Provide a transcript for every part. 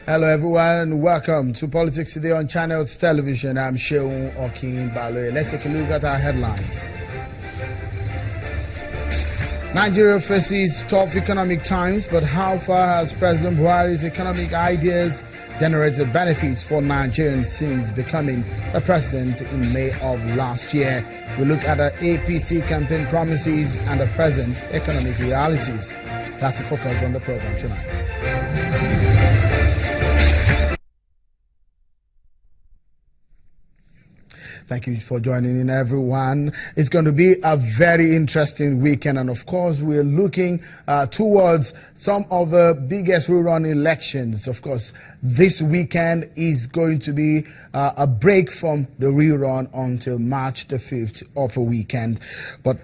Hello everyone, welcome to Politics Today on Channels Television. I'm Sheung Okinbaloye. Let's take a look at our headlines. Nigeria faces tough economic times, but how far has President Buhari's economic ideas generated benefits for Nigerians since becoming the president in May of last year? We look at the APC campaign promises and the present economic realities. That's the focus on the program tonight. Thank you for joining in, everyone. It's going to be a very interesting weekend. And of course, we're looking towards some of the biggest rerun elections. Of course, this weekend is going to be a break from the rerun until March the 5th, upper weekend. But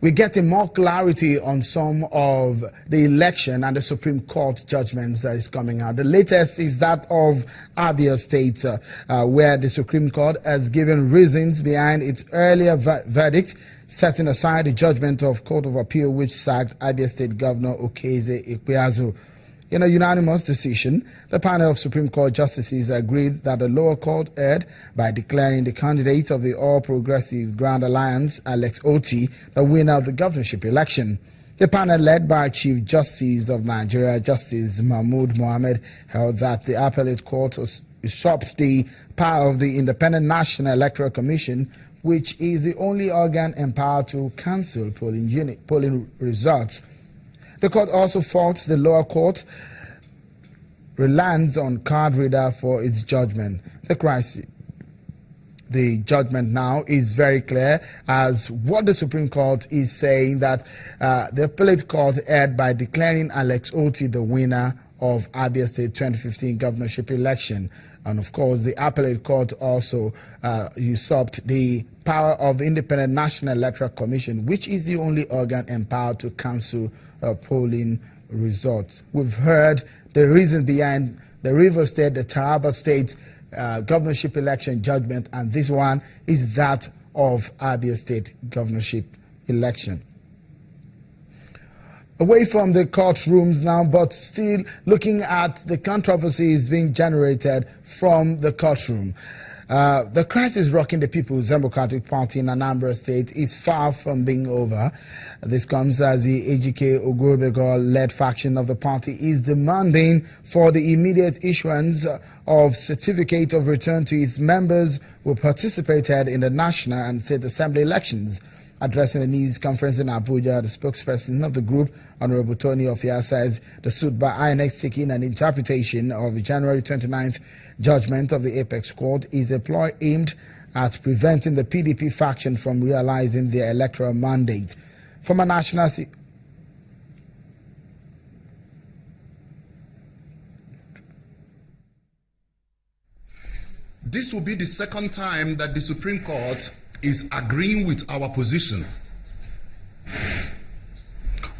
we're getting more clarity on some of the election and the Supreme Court judgments that is coming out. The latest is that of Abia State, where the Supreme Court has given reasons behind its earlier verdict, setting aside the judgment of Court of Appeal which sacked Abia State Governor Okeze Ikpeazu. In a unanimous decision, the panel of Supreme Court justices agreed that the lower court erred by declaring the candidate of the All Progressive Grand Alliance, Alex Oti, the winner of the governorship election. The panel, led by Chief Justice of Nigeria, Justice Mahmood Mohammed, held that the appellate court usurped the power of the Independent National Electoral Commission, which is the only organ empowered to cancel polling results. The court also faults the lower court reliance on card reader for its judgment. The judgment now is very clear as what the Supreme Court is saying, that the appellate court erred by declaring Alex Oti the winner of Abia State 2015 governorship election. And of course, the appellate court also usurped the power of the Independent National Electoral Commission, which is the only organ empowered to cancel polling results. We've heard the reason behind the Rivers State, the Taraba State governorship election judgment, and this one is that of Abia State governorship election. Away from the courtrooms now, but still looking at the controversies being generated from the courtroom. The crisis rocking the People's Democratic Party in Anambra State is far from being over. This comes as the Ejike Ogwebego-led faction of the party is demanding for the immediate issuance of certificate of return to its members who participated in the national and state assembly elections. Addressing a news conference in Abuja, the spokesperson of the group, Honorable Tony Ofia, says the suit by INEC seeking an interpretation of the January 29th judgment of the Apex Court is a ploy aimed at preventing the PDP faction from realizing their electoral mandate. Former national This will be the second time that the Supreme Court is agreeing with our position.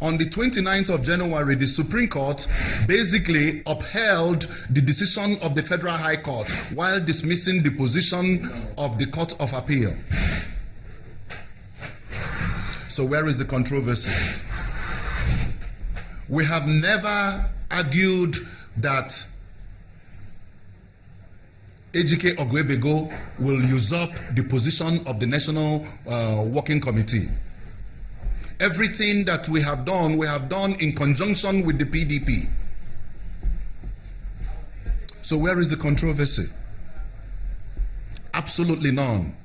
On the 29th of January, the Supreme Court basically upheld the decision of the Federal High Court while dismissing the position of the Court of Appeal. So where is the controversy? We have never argued that Ejike Ogwebego will usurp the position of the National Working Committee. Everything that we have done in conjunction with the PDP. So where is the controversy? Absolutely none.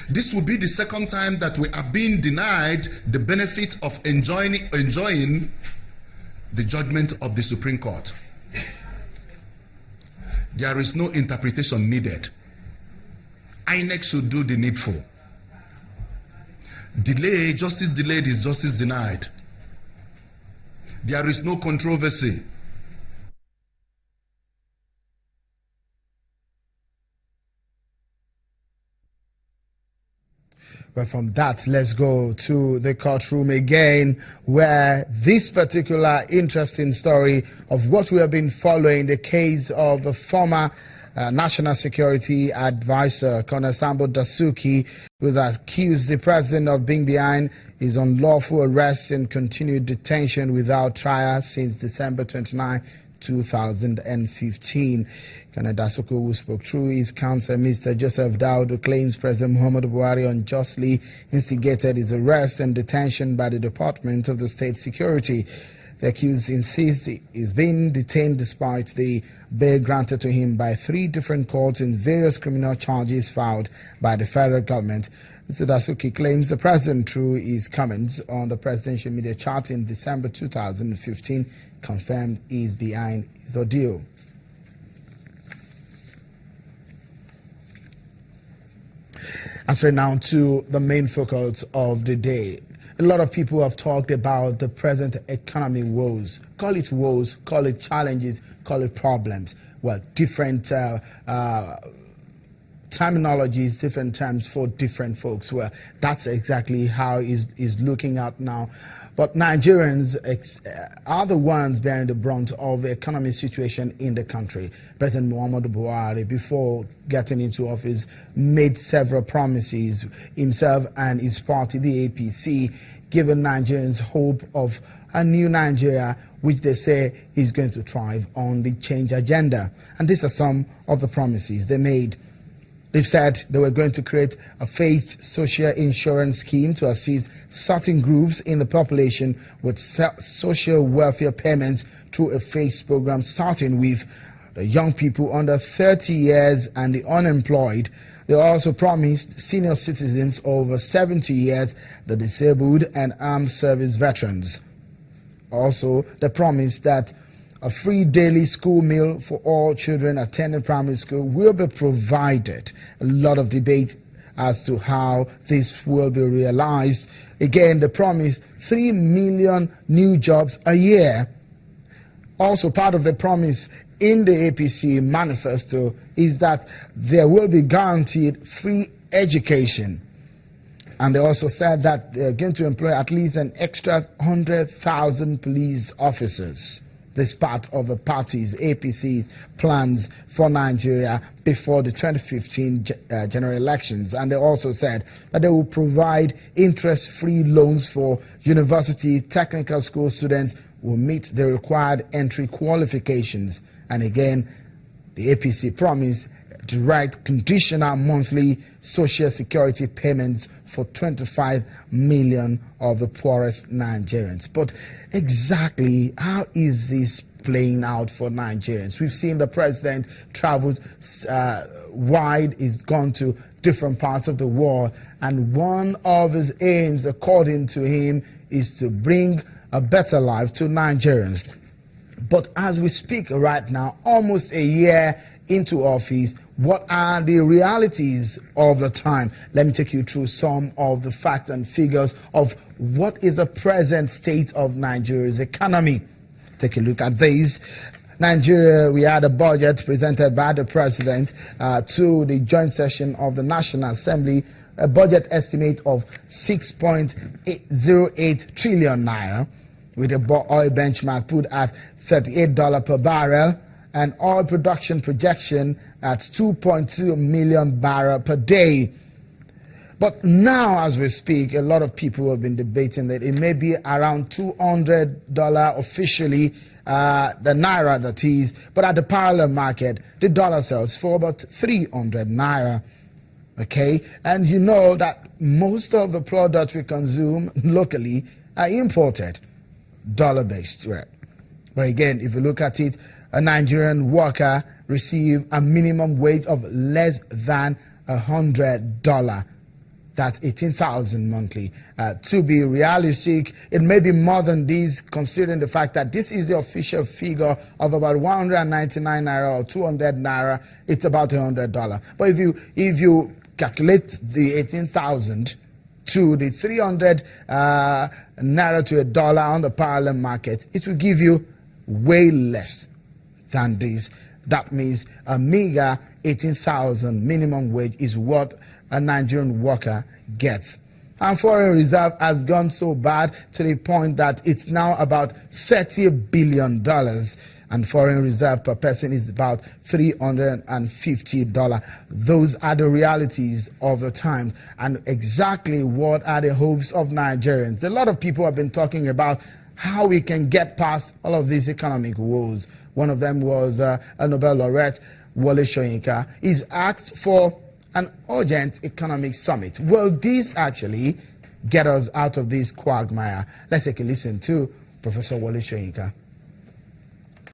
This will be the second time that we are being denied the benefit of enjoying the judgment of the Supreme Court. There is no interpretation needed. INEC should do the needful. Delay, justice delayed is justice denied. There is no controversy. But from that, let's go to the courtroom again, where this particular interesting story of what we have been following, the case of the former National Security Advisor, Colonel Sambo Dasuki, who has accused the president of being behind his unlawful arrest and continued detention without trial since December 29, 2015. Colonel Dasuki, who spoke through his counsel, Mr. Joseph Dowd, claims President Muhammadu Buhari unjustly instigated his arrest and detention by the Department of the State Security. The accused insists he is being detained despite the bail granted to him by 3 different courts in various criminal charges filed by the federal government. Mr. Dasuki claims the president, through his comments on the presidential media chat in December 2015, confirmed he is behind his ordeal. And straight now to the main focus of the day. A lot of people have talked about the present economy woes. Call it woes, call it challenges, call it problems. Well, different terminologies, different terms for different folks. Well, that's exactly how is looking at now. But Nigerians are the ones bearing the brunt of the economic situation in the country. President Muhammadu Buhari, before getting into office, made several promises, himself and his party, the APC, giving Nigerians hope of a new Nigeria, which they say is going to thrive on the change agenda. And these are some of the promises they made. They've said they were going to create a phased social insurance scheme to assist certain groups in the population with social welfare payments through a phased program, starting with the young people under 30 years and the unemployed. They also promised senior citizens over 70 years, the disabled and armed service veterans. Also, they promised that a free daily school meal for all children attending primary school will be provided. A lot of debate as to how this will be realized. Again, they promised 3 million new jobs a year. Also, part of the promise in the APC manifesto is that there will be guaranteed free education. And they also said that they're going to employ at least an extra 100,000 police officers. This part of the party's APC's plans for Nigeria before the 2015 general elections. And they also said that they will provide interest-free loans for university technical school students who meet the required entry qualifications. And again, the APC promised to write conditional monthly social security payments for 25 million of the poorest Nigerians. But exactly how is this playing out for Nigerians? We've seen the president traveled wide, he's gone to different parts of the world, and one of his aims, according to him, is to bring a better life to Nigerians. But as we speak right now, almost a year into office, what are the realities of the time? Let me take you through some of the facts and figures of what is the present state of Nigeria's economy. Take a look at these. Nigeria, we had a budget presented by the president to the joint session of the National Assembly, a budget estimate of 6.08 trillion naira, with the oil benchmark put at $38 per barrel, and oil production projection at 2.2 million barrels per day. But now, as we speak, a lot of people have been debating that it may be around $200 officially, the naira that is, but at the parallel market, the dollar sells for about 300 naira. Okay, and you know that most of the products we consume locally are imported, dollar-based, right? But again, if you look at it, a Nigerian worker receives a minimum wage of less than $100. That's 18,000 monthly. To be realistic, it may be more than this, considering the fact that this is the official figure of about 199 naira or 200 naira. It's about $100. But if you calculate the 18,000 to the 300 naira to $1 on the parallel market, it will give you way less than this. That means a meager 18,000 minimum wage is what a Nigerian worker gets. And foreign reserve has gone so bad to the point that it's now about $30 billion. And foreign reserve per person is about $350. Those are the realities of the time. And exactly what are the hopes of Nigerians? A lot of people have been talking about how we can get past all of these economic woes. One of them was a Nobel laureate, Wole Soyinka. He's asked for an urgent economic summit. Will this actually get us out of this quagmire? Let's take a listen to Professor Wole Soyinka.